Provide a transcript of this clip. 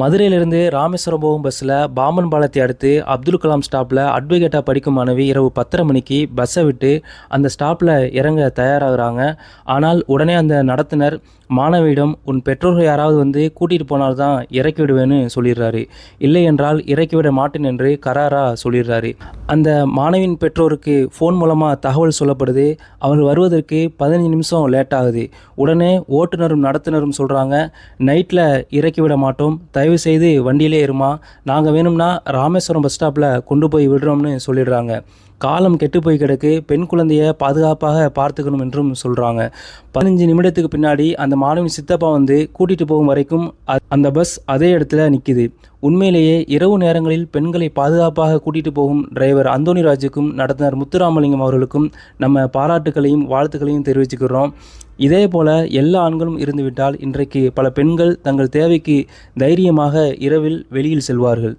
மதுரையிலிருந்து ராமேஸ்வரம் போகும் பஸ்ஸில் பாம்பன் பாலத்தை அடுத்து அப்துல் கலாம் ஸ்டாப்பில் அட்வொகேட்டாக படிக்கும் மாணவி இரவு 10:30 மணிக்கு பஸ்ஸை விட்டு அந்த ஸ்டாப்பில் இறங்க தயாராகிறாங்க. ஆனால் உடனே அந்த நடத்துனர் மாணவியிடம், உன் பெற்றோர்கள் யாராவது வந்து கூட்டிகிட்டு போனால்தான் இறக்கி விடுவேன்னு சொல்லிடுறாரு. இல்லை என்றால் இறக்கிவிட மாட்டேன் என்று கராராக சொல்லிடுறாரு. அந்த மாணவியின் பெற்றோருக்கு ஃபோன் மூலமாக தகவல் சொல்லப்படுது. அவர்கள் வருவதற்கு 15 நிமிஷம் லேட் ஆகுது. உடனே ஓட்டுநரும் நடத்துனரும் சொல்கிறாங்க, நைட்டில் இறக்கிவிட மாட்டோம், தயவு செய்து வண்டியிலே இருமா, நாங்கள் வேணும்னா ராமேஸ்வரம் பஸ் ஸ்டாப்பில் கொண்டு போய் விடுறோம்னு சொல்லிடுறாங்க. காலம் கெட்டு போய் கிடக்கு, பெண் குழந்தையை பாதுகாப்பாக பார்த்துக்கணும் என்றும் சொல்கிறாங்க. 15 நிமிடத்துக்கு பின்னாடி அந்த மாணவின் சித்தப்பா வந்து கூட்டிகிட்டு போகும் வரைக்கும் அந்த பஸ் அதே இடத்துல நிற்கிது. உண்மையிலேயே இரவு நேரங்களில் பெண்களை பாதுகாப்பாக கூட்டிகிட்டு போகும் டிரைவர் அந்தோணிராஜுக்கும் நடத்துனர் முத்துராமலிங்கம் அவர்களுக்கும் நம்ம பாராட்டுகளையும் வாழ்த்துக்களையும் தெரிவிச்சுக்கிறோம். இதே போல் எல்லா ஆண்களும் இருந்துவிட்டால் இன்றைக்கு பல பெண்கள் தங்கள் தேவைக்கு தைரியமாக இரவில் வெளியில் செல்வார்கள்.